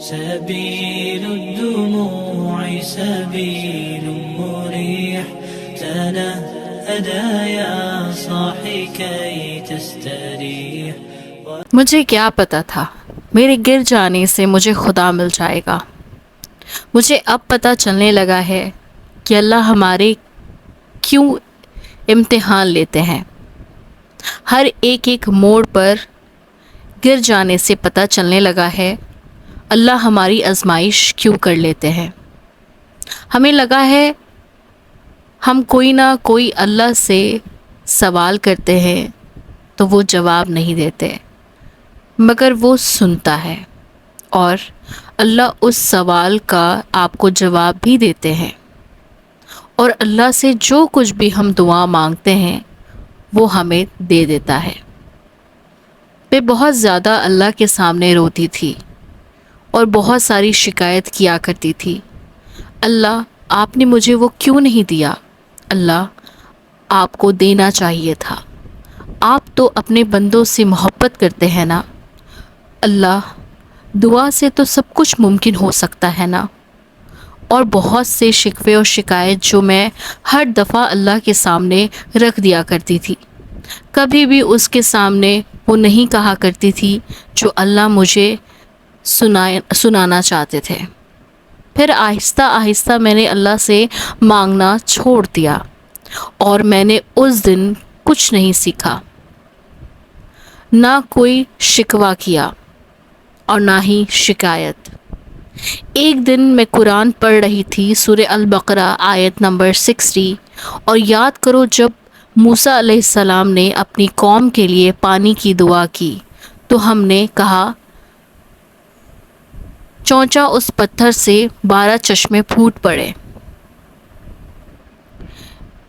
سبيل الدموع سبيل مريح تنهدى يا صاحي كي تستريح. مجھے کیا پتا تھا میرے گر جانے سے مجھے خدا مل جائے گا. مجھے اب پتہ چلنے لگا ہے کہ اللہ ہمارے کیوں امتحان لیتے ہیں. ہر ایک موڑ پر گر جانے سے پتہ چلنے لگا ہے اللہ ہماری آزمائش کیوں کر لیتے ہیں. ہمیں لگا ہے ہم کوئی نہ کوئی اللہ سے سوال کرتے ہیں تو وہ جواب نہیں دیتے، مگر وہ سنتا ہے اور اللہ اس سوال کا آپ کو جواب بھی دیتے ہیں. اور اللہ سے جو کچھ بھی ہم دعا مانگتے ہیں وہ ہمیں دے دیتا ہے. میں بہت زیادہ اللہ کے سامنے روتی تھی اور بہت ساری شکایت کیا کرتی تھی. اللہ آپ نے مجھے وہ کیوں نہیں دیا؟ اللہ آپ کو دینا چاہیے تھا. آپ تو اپنے بندوں سے محبت کرتے ہیں نا. اللہ دعا سے تو سب کچھ ممکن ہو سکتا ہے نا. اور بہت سے شکوے اور شکایت جو میں ہر دفعہ اللہ کے سامنے رکھ دیا کرتی تھی. کبھی بھی اس کے سامنے وہ نہیں کہا کرتی تھی جو اللہ مجھے سنانا چاہتے تھے. پھر آہستہ آہستہ میں نے اللہ سے مانگنا چھوڑ دیا اور میں نے اس دن کچھ نہیں سیکھا، نہ کوئی شکوہ کیا اور نہ ہی شکایت. ایک دن میں قرآن پڑھ رہی تھی، سورہ البقرہ آیت نمبر 60، اور یاد کرو جب موسیٰ علیہ السلام نے اپنی قوم کے لیے پانی کی دعا کی تو ہم نے کہا چونچا اس پتھر سے 12 چشمے پھوٹ پڑے.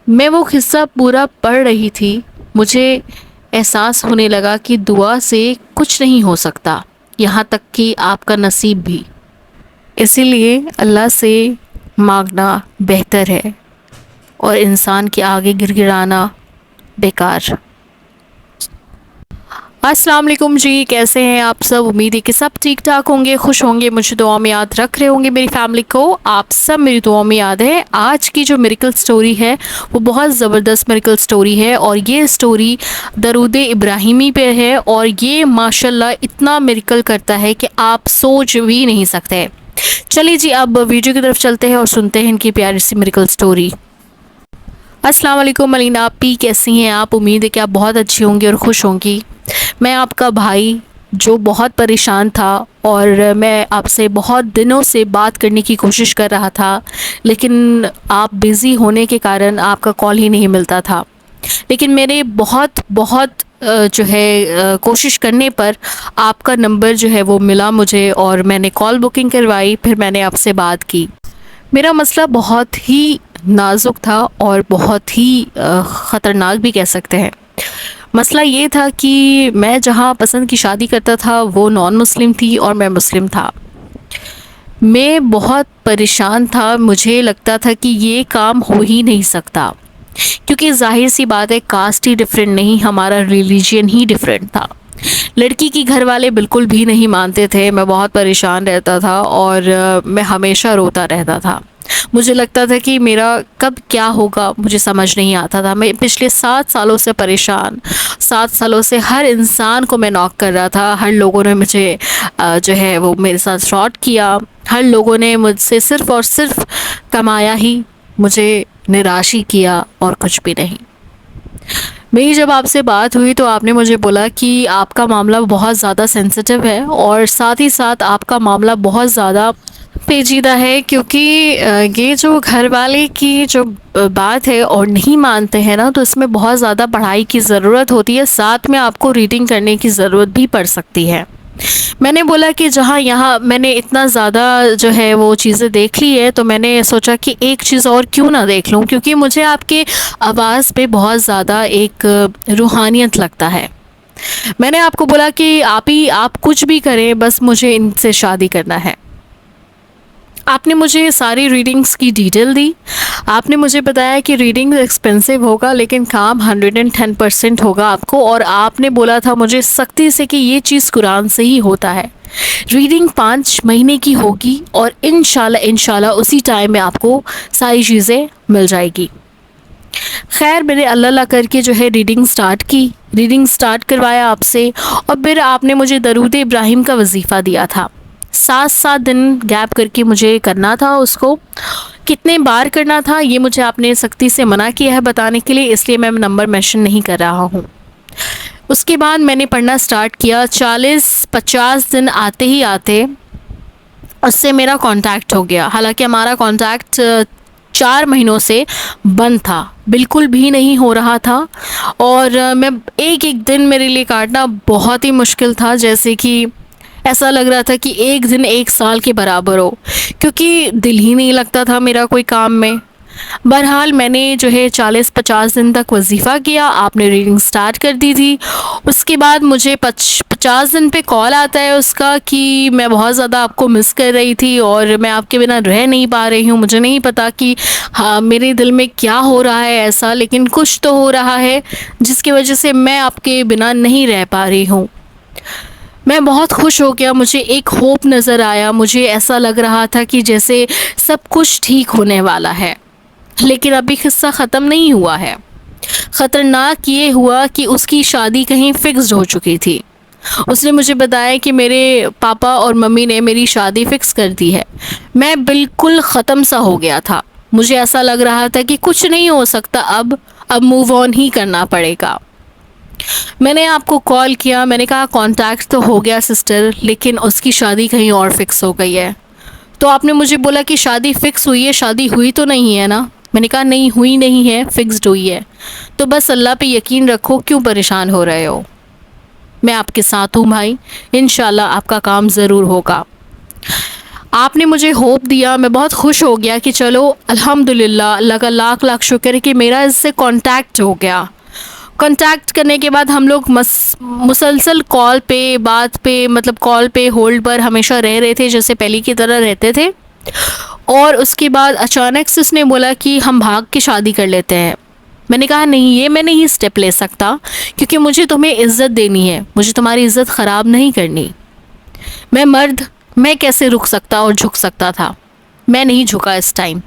میں وہ قصہ پورا پڑھ رہی تھی، مجھے احساس ہونے لگا کہ دعا سے کچھ نہیں ہو سکتا، یہاں تک کہ آپ کا نصیب بھی. اسی لیے اللہ سے مانگنا بہتر ہے اور انسان کے آگے گر گرانا بیکار. السلام علیکم جی، کیسے ہیں آپ سب؟ امید ہے کہ سب ٹھیک ٹھاک ہوں گے، خوش ہوں گے، مجھے دعا میں یاد رکھ رہے ہوں گے. میری فیملی کو آپ سب میری دعا میں یاد ہے. آج کی جو میریکل سٹوری ہے وہ بہت زبردست میریکل سٹوری ہے، اور یہ سٹوری درود ابراہیمی پہ ہے، اور یہ ماشاءاللہ اتنا میریکل کرتا ہے کہ آپ سوچ بھی نہیں سکتے. چلیے جی اب ویڈیو کی طرف چلتے ہیں اور سنتے ہیں ان کی پیاری سی میریکل سٹوری. السلام علیکم ملینا آپی، کیسی ہیں آپ؟ امید ہے کہ آپ بہت اچھی ہوں گی اور خوش ہوں گی. میں آپ کا بھائی جو بہت پریشان تھا، اور میں آپ سے بہت دنوں سے بات کرنے کی کوشش کر رہا تھا، لیکن آپ بیزی ہونے کے کارن آپ کا کال ہی نہیں ملتا تھا. لیکن میرے بہت جو ہے کوشش کرنے پر آپ کا نمبر جو ہے وہ ملا مجھے، اور میں نے کال بکنگ کروائی، پھر میں نے آپ سے بات کی. میرا مسئلہ بہت ہی نازک تھا اور بہت ہی خطرناک بھی کہہ سکتے ہیں. مسئلہ یہ تھا کہ میں جہاں پسند کی شادی کرتا تھا وہ نان مسلم تھی اور میں مسلم تھا. میں بہت پریشان تھا، مجھے لگتا تھا کہ یہ کام ہو ہی نہیں سکتا، کیونکہ ظاہر سی بات ہے کاسٹ ہی ڈیفرنٹ نہیں، ہمارا ریلیجین ہی ڈیفرنٹ تھا. لڑکی کی گھر والے بالکل بھی نہیں مانتے تھے. میں بہت پریشان رہتا تھا اور میں ہمیشہ روتا رہتا تھا. مجھے لگتا تھا کہ میرا کب کیا ہوگا مجھے سمجھ نہیں آتا تھا. میں پچھلے 7 سالوں سے پریشان، 7 سالوں سے ہر انسان کو میں نوک کر رہا تھا. ہر لوگوں نے مجھے جو ہے وہ میرے ساتھ فراڈ کیا. ہر لوگوں نے مجھ سے صرف اور صرف کمایا ہی، مجھے نراش ہی کیا اور کچھ بھی نہیں. میری جب آپ سے بات ہوئی تو آپ نے مجھے بولا کہ آپ کا معاملہ بہت زیادہ سینسیٹیو ہے، اور ساتھ ہی ساتھ آپ کا معاملہ بہت زیادہ پیچیدہ ہے، کیونکہ یہ جو گھر والے کی جو بات ہے اور نہیں مانتے ہیں نا، تو اس میں بہت زیادہ پڑھائی کی ضرورت ہوتی ہے، ساتھ میں آپ کو ریڈنگ کرنے کی ضرورت بھی پڑ سکتی ہے. میں نے بولا کہ جہاں یہاں میں نے اتنا زیادہ جو ہے وہ چیزیں دیکھ لی ہے، تو میں نے سوچا کہ ایک چیز اور کیوں نہ دیکھ لوں، کیونکہ مجھے آپ کے آواز پہ بہت زیادہ ایک روحانیت لگتا ہے. میں نے آپ کو بولا کہ آپ کچھ بھی کریں، بس مجھے ان سے شادی کرنا ہے. آپ نے مجھے ساری ریڈنگز کی ڈیٹیل دی. آپ نے مجھے بتایا کہ ریڈنگ ایکسپینسو ہوگا لیکن کام 110% ہوگا آپ کو، اور آپ نے بولا تھا مجھے سختی سے کہ یہ چیز قرآن سے ہی ہوتا ہے. ریڈنگ 5 مہینے کی ہوگی اور انشاءاللہ اسی ٹائم میں آپ کو ساری چیزیں مل جائے گی. خیر میں نے اللہ کر کے جو ہے ریڈنگ سٹارٹ کروایا آپ سے, اور پھر آپ نے مجھے درود ابراہیم کا وظیفہ دیا تھا. 7 دن گیپ کر کے مجھے کرنا تھا. اس کو کتنے بار کرنا تھا یہ مجھے آپ نے سختی سے منع کیا ہے بتانے کے لیے, اس لیے میں نمبر مینشن نہیں کر رہا ہوں. اس کے بعد میں نے پڑھنا سٹارٹ کیا. 40-50 دن آتے ہی اس سے میرا کانٹیکٹ ہو گیا. حالانکہ ہمارا کانٹیکٹ 4 مہینوں سے بند تھا, بالکل بھی نہیں ہو رہا تھا, اور میں ایک دن میرے لیے کاٹنا بہت ہی مشکل تھا, جیسے کہ ایسا لگ رہا تھا کہ ایک دن 1 سال کے برابر ہو, کیونکہ دل ہی نہیں لگتا تھا میرا کوئی کام میں. بہرحال میں نے جو ہے 40-50 دن تک وظیفہ کیا. آپ نے ریڈنگ سٹارٹ کر دی تھی. اس کے بعد مجھے 50 دن پہ کال آتا ہے اس کا کہ میں بہت زیادہ آپ کو مس کر رہی تھی اور میں آپ کے بنا رہ نہیں پا رہی ہوں. مجھے نہیں پتا کہ میرے دل میں کیا ہو رہا ہے ایسا, لیکن کچھ تو ہو رہا ہے جس کی وجہ سے میں آپ کے بنا نہیں رہ پا رہی ہوں. میں بہت خوش ہو گیا, مجھے ایک ہوپ نظر آیا. مجھے ایسا لگ رہا تھا کہ جیسے سب کچھ ٹھیک ہونے والا ہے. لیکن ابھی قصہ ختم نہیں ہوا ہے. خطرناک یہ ہوا کہ اس کی شادی کہیں فکسڈ ہو چکی تھی. اس نے مجھے بتایا کہ میرے پاپا اور ممی نے میری شادی فکس کر دی ہے. میں بالکل ختم سا ہو گیا تھا. مجھے ایسا لگ رہا تھا کہ کچھ نہیں ہو سکتا, اب موو آن ہی کرنا پڑے گا. میں نے آپ کو کال کیا, میں نے کہا کانٹیکٹ تو ہو گیا سسٹر, لیکن اس کی شادی کہیں اور فکس ہو گئی ہے. تو آپ نے مجھے بولا کہ شادی فکس ہوئی ہے, شادی ہوئی تو نہیں ہے نا؟ میں نے کہا نہیں ہوئی نہیں ہے, فکسڈ ہوئی ہے. تو بس اللہ پہ یقین رکھو, کیوں پریشان ہو رہے ہو؟ میں آپ کے ساتھ ہوں بھائی, انشاءاللہ آپ کا کام ضرور ہوگا. آپ نے مجھے ہوپ دیا. میں بہت خوش ہو گیا کہ چلو الحمدللہ, اللہ کا لاکھ شکر ہے کہ میرا اس سے کانٹیکٹ ہو گیا. کانٹیکٹ کرنے کے بعد ہم لوگ مسلسل کال پہ ہولڈ پر ہمیشہ رہ رہے تھے, جیسے پہلے کی طرح رہتے تھے. اور اس کے بعد اچانک سے اس نے بولا کہ ہم بھاگ کے شادی کر لیتے ہیں. میں نے کہا نہیں, یہ میں نہیں سٹیپ لے سکتا, کیونکہ مجھے تمہیں عزت دینی ہے, مجھے تمہاری عزت خراب نہیں کرنی. میں مرد, میں کیسے رک سکتا اور جھک سکتا تھا؟ میں نہیں جھکا اس ٹائم.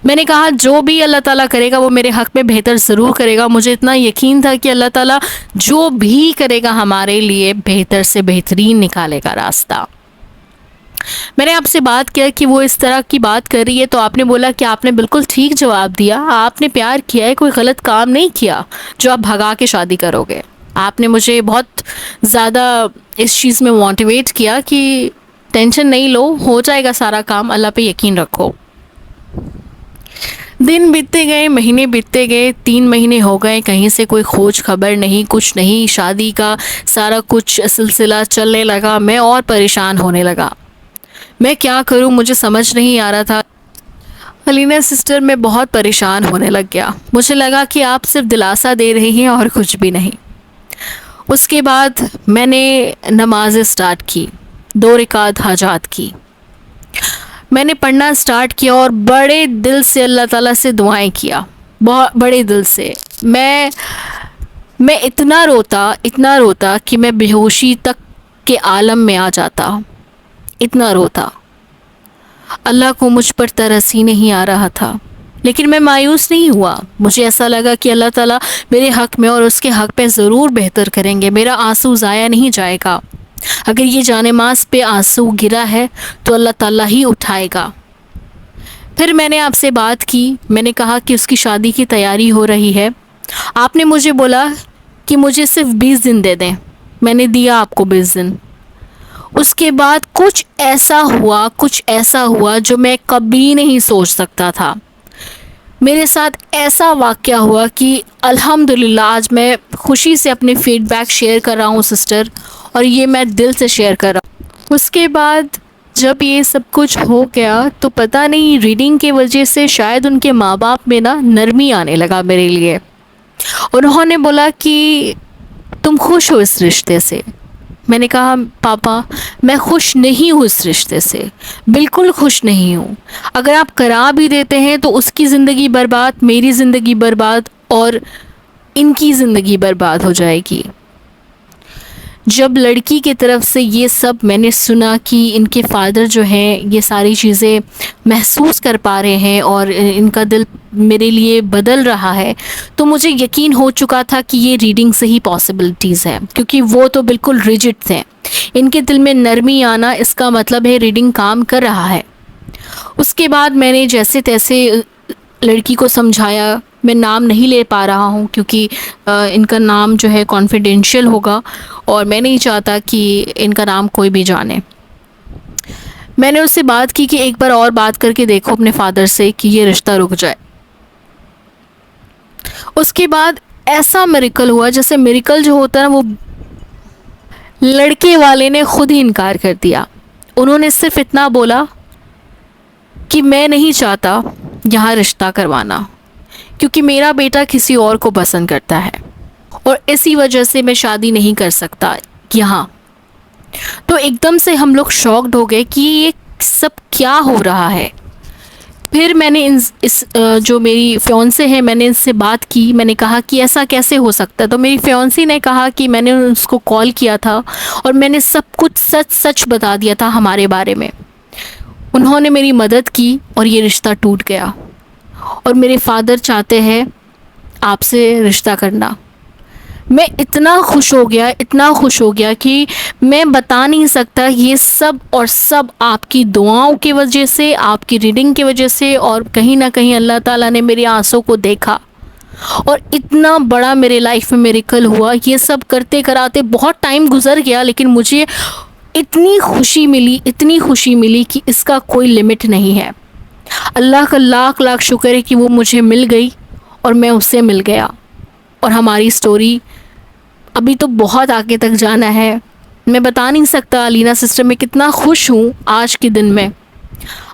میں نے کہا جو بھی اللہ تعالیٰ کرے گا وہ میرے حق میں بہتر ضرور کرے گا. مجھے اتنا یقین تھا کہ اللہ تعالیٰ جو بھی کرے گا ہمارے لیے بہتر سے بہترین نکالے گا راستہ. میں نے آپ سے بات کیا کہ وہ اس طرح کی بات کر رہی ہے, تو آپ نے بولا کہ آپ نے بالکل ٹھیک جواب دیا, آپ نے پیار کیا ہے, کوئی غلط کام نہیں کیا جو آپ بھگا کے شادی کرو گے. آپ نے مجھے بہت زیادہ اس چیز میں موٹیویٹ کیا کہ ٹینشن نہیں لو, ہو جائے گا سارا کام, اللہ پہ یقین رکھو. دن بیتتے گئے, مہینے بیتتے گئے, 3 مہینے ہو گئے, کہیں سے کوئی کھوج خبر نہیں, کچھ نہیں. شادی کا سارا کچھ سلسلہ چلنے لگا, میں اور پریشان ہونے لگا. میں کیا کروں مجھے سمجھ نہیں آ رہا تھا. علینا سسٹر میں بہت پریشان ہونے لگ گیا. مجھے لگا کہ آپ صرف دلاسا دے رہی ہیں اور کچھ بھی نہیں. اس کے بعد میں نے نمازیں سٹارٹ کی, 2 رکعت حاجات کی. میں نے پڑھنا سٹارٹ کیا اور بڑے دل سے اللہ تعالیٰ سے دعائیں کیا, بہت بڑے دل سے. میں اتنا روتا کہ میں بے ہوشی تک کے عالم میں آ جاتا, اتنا روتا. اللہ کو مجھ پر ترس ہی نہیں آ رہا تھا, لیکن میں مایوس نہیں ہوا. مجھے ایسا لگا کہ اللہ تعالیٰ میرے حق میں اور اس کے حق پہ ضرور بہتر کریں گے. میرا آنسو ضائع نہیں جائے گا. اگر یہ جانماز پہ آنسو گرا ہے تو اللہ تعالیٰ ہی اٹھائے گا. پھر میں نے آپ سے بات کی. میں نے کہا کہ اس کی شادی کی تیاری ہو رہی ہے. آپ نے مجھے بولا کہ مجھے صرف 20 دن دے دیں. میں نے دیا آپ کو 20 دن. اس کے بعد کچھ ایسا ہوا جو میں کبھی نہیں سوچ سکتا تھا. میرے ساتھ ایسا واقعہ ہوا کہ الحمدللہ آج میں خوشی سے اپنے فیڈ بیک شیئر کر رہا ہوں سسٹر, اور یہ میں دل سے شیئر کر رہا ہوں. اس کے بعد جب یہ سب کچھ ہو گیا تو پتہ نہیں ریڈنگ کی وجہ سے شاید ان کے ماں باپ میں نرمی آنے لگا میرے لیے. انہوں نے بولا کہ تم خوش ہو اس رشتے سے؟ میں نے کہا پاپا میں خوش نہیں ہوں اس رشتے سے, بالکل خوش نہیں ہوں. اگر آپ کرا بھی دیتے ہیں تو اس کی زندگی برباد, میری زندگی برباد, اور ان کی زندگی برباد ہو جائے گی. جب لڑکی کی طرف سے یہ سب میں نے سنا کہ ان کے فادر جو ہیں یہ ساری چیزیں محسوس کر پا رہے ہیں اور ان کا دل میرے لیے بدل رہا ہے، تو مجھے یقین ہو چکا تھا کہ یہ ریڈنگ سے ہی پاسبلٹیز ہے، کیونکہ وہ تو بالکل ریجڈ تھے۔ ان کے دل میں نرمی آنا اس کا مطلب ہے ریڈنگ کام کر رہا ہے۔ اس کے بعد میں نے جیسے تیسے لڑکی کو سمجھایا، میں نام نہیں لے پا رہا ہوں کیونکہ ان کا نام جو ہے کانفیڈینشیل ہوگا اور میں نہیں چاہتا کہ ان کا نام کوئی بھی جانے۔ میں نے اس سے بات کی کہ ایک بار اور بات کر کے دیکھو اپنے فادر سے کہ یہ رشتہ رک جائے۔ اس کے بعد ایسا میریکل ہوا، جیسے میریکل جو ہوتا ہے نا، وہ لڑکے والے نے خود ہی انکار کر دیا۔ انہوں نے صرف اتنا بولا کہ میں نہیں چاہتا یہاں رشتہ کروانا کیونکہ میرا بیٹا کسی اور کو پسند کرتا ہے اور اسی وجہ سے میں شادی نہیں کر سکتا یہاں۔ تو ایک دم سے ہم لوگ شاکڈ ہو گئے کہ یہ سب کیا ہو رہا ہے۔ پھر میں نے اس جو میری فیونسے ہے، میں نے ان سے بات کی، میں نے کہا کہ ایسا کیسے ہو سکتا ہے؟ تو میری فیونسی نے کہا کہ میں نے اس کو کال کیا تھا اور میں نے سب کچھ سچ بتا دیا تھا ہمارے بارے میں۔ انہوں نے میری مدد کی اور یہ رشتہ ٹوٹ گیا، اور میرے فادر چاہتے ہیں آپ سے رشتہ کرنا۔ میں اتنا خوش ہو گیا کہ میں بتا نہیں سکتا۔ یہ سب اور سب آپ کی دعاؤں کی وجہ سے، آپ کی ریڈنگ کی وجہ سے، اور کہیں نہ کہیں اللہ تعالیٰ نے میری آنسوں کو دیکھا اور اتنا بڑا میرے لائف میں میریکل ہوا۔ یہ سب کرتے کراتے بہت ٹائم گزر گیا، لیکن مجھے اتنی خوشی ملی کہ اس کا کوئی لمٹ نہیں ہے۔ اللہ کا لاکھ لاکھ شکر ہے کہ وہ مجھے مل گئی اور میں اس سے مل گیا، اور ہماری سٹوری ابھی تو بہت آگے تک جانا ہے۔ میں بتا نہیں سکتا علینا سسٹر میں کتنا خوش ہوں آج کے دن میں۔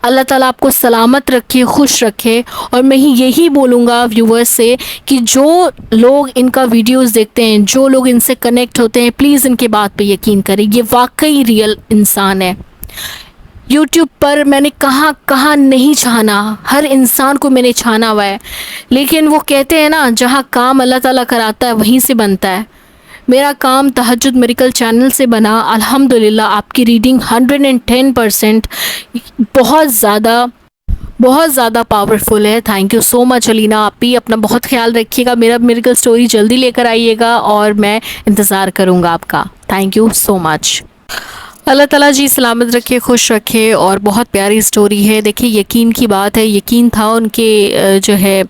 اللہ تعالیٰ آپ کو سلامت رکھے، خوش رکھے، اور میں یہی بولوں گا ویورز سے کہ جو لوگ ان کا ویڈیوز دیکھتے ہیں، جو لوگ ان سے کنیکٹ ہوتے ہیں، پلیز ان کے بات پہ یقین کریں۔ یہ واقعی ریئل انسان ہے۔ یوٹیوب پر میں نے کہاں نہیں چھانا، ہر انسان کو میں نے چھانا ہوا ہے، لیکن وہ کہتے ہیں نا، جہاں کام اللہ تعالیٰ کراتا ہے وہیں سے بنتا ہے۔ میرا کام تہجد میریکل چینل سے بنا، الحمدللہ۔ آپ کی ریڈنگ 110% بہت زیادہ پاورفل ہے۔ تھینک یو سو مچ علینا۔ آپ بھی اپنا بہت خیال رکھیے گا، میرا میریکل سٹوری جلدی لے کر آئیے گا اور میں انتظار کروں گا آپ کا۔ تھینک یو سو مچ۔ اللہ تعالیٰ جی سلامت رکھے، خوش رکھے، اور بہت پیاری سٹوری ہے۔ دیکھیں یقین کی بات ہے، یقین تھا ان کے جو ہے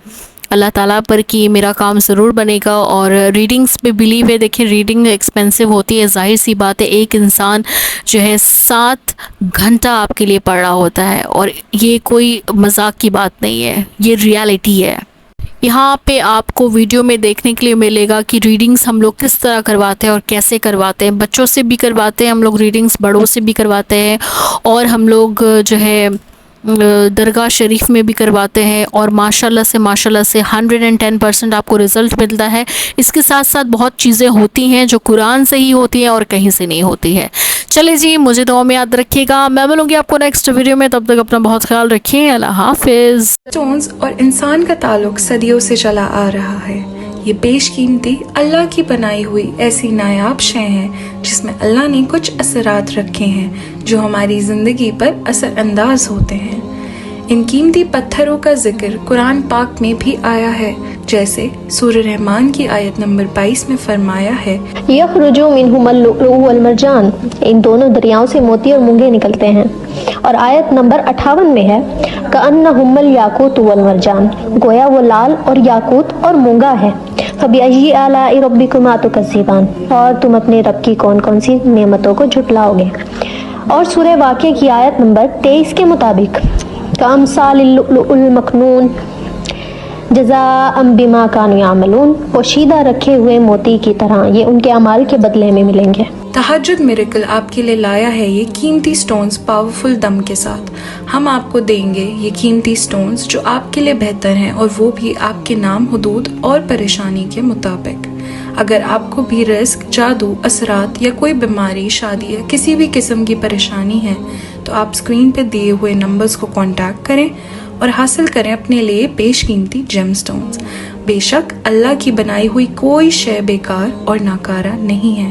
اللہ تعالیٰ پر کہ میرا کام ضرور بنے گا، اور ریڈنگز پہ بلیو ہے۔ دیکھیں ریڈنگ ایکسپینسو ہوتی ہے، ظاہر سی بات ہے، ایک انسان جو ہے 7 گھنٹہ آپ کے لیے پڑھ رہا ہوتا ہے، اور یہ کوئی مذاق کی بات نہیں ہے، یہ ریالٹی ہے۔ یہاں پہ آپ کو ویڈیو میں دیکھنے کے لیے ملے گا کہ ریڈنگز ہم لوگ کس طرح کرواتے ہیں اور کیسے کرواتے ہیں۔ بچوں سے بھی کرواتے ہیں ہم لوگ ریڈنگز، بڑوں سے بھی کرواتے ہیں، اور ہم لوگ جو ہے درگاہ شریف میں بھی کرواتے ہیں، اور ماشاءاللہ سے 110% آپ کو رزلٹ ملتا ہے۔ اس کے ساتھ ساتھ بہت چیزیں ہوتی ہیں جو قرآن سے ہی ہوتی ہیں اور کہیں سے نہیں ہوتی ہے۔ چلے جی، مجھے دعا میں یاد رکھیے گا، میں ملوں گی آپ کو نیکسٹ ویڈیو میں، تب تک اپنا بہت خیال رکھیے، اللہ حافظ۔ سٹونز اور انسان کا تعلق صدیوں سے چلا آ رہا ہے۔ یہ بیش قیمتی اللہ کی بنائی ہوئی ایسی نایاب شے ہیں جس میں اللہ نے کچھ اثرات رکھے ہیں جو ہماری زندگی پر اثر انداز ہوتے ہیں۔ ان قیمتی پتھروں کا ذکر قرآن پاک میں بھی آیا ہے، جیسے سورہ رحمان کی آیت نمبر 22 میں فرمایا ہے، یخرج منہما اللؤلؤ والمرجان، ان دونوں دریاؤں سے موتی اور مونگے نکلتے ہیں۔ اور آیت نمبر 58 میں ہے، کأنہما الیاقوت والمرجان، گویا وہ لال اور یاقوت اور مونگا ہے۔ فبأی آلاء ربکما تکذبان، اور تم اپنے رب کی کون کون سی نعمتوں کو جھٹلاؤ گے۔ اور سورہ واقعہ کی آیت نمبر 23 کے مطابق، کامثال اللؤلؤ المکنون جزاء بما كانوا يعملون، پوشیدہ رکھے ہوئے موتی کی طرح یہ ان کے اعمال کے بدلے میں ملیں گے۔ تہجد میریکل آپ کے لیے لایا ہے یہ قیمتی سٹونز پاورفل دم کے ساتھ۔ ہم آپ کو دیں گے یہ قیمتی سٹونز جو آپ کے لیے بہتر ہیں، اور وہ بھی آپ کے نام، حدود اور پریشانی کے مطابق۔ اگر آپ کو بھی رزق، جادو، اثرات یا کوئی بیماری، شادی یا کسی بھی قسم کی پریشانی ہے تو آپ اسکرین پہ دیے ہوئے نمبرز کو کانٹیکٹ کریں اور حاصل کریں اپنے لیے بیش قیمتی جیم سٹونز۔ بے شک اللہ کی بنائی ہوئی کوئی شے بیکار اور ناکارہ نہیں ہے۔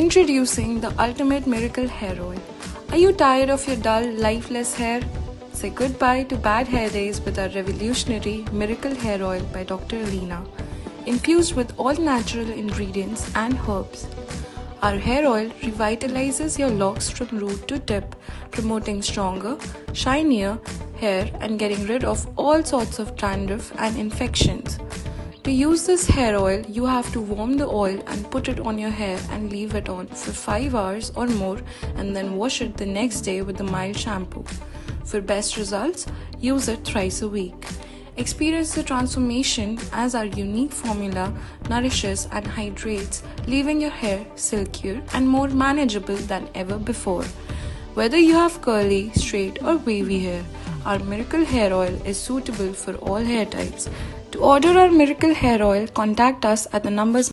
Introducing the ultimate miracle hair oil. Are you tired of your dull, lifeless hair? Say goodbye to bad hair days with our revolutionary Miracle Hair Oil by Dr. Alina, infused with all natural ingredients and herbs. Our hair oil revitalizes your locks from root to tip, promoting stronger, shinier hair and getting rid of all sorts of dandruff and infections. To use this hair oil, you have to warm the oil and put it on your hair and leave it on for 5 hours or more and then wash it the next day with a mild shampoo. For best results, use it thrice a week. Experience the transformation as our unique formula nourishes and hydrates, leaving your hair silkier and more manageable than ever before. Whether you have curly, straight or wavy hair, our Miracle Hair Oil is suitable for all hair types. To order our Miracle Hair Oil, contact us at the numbers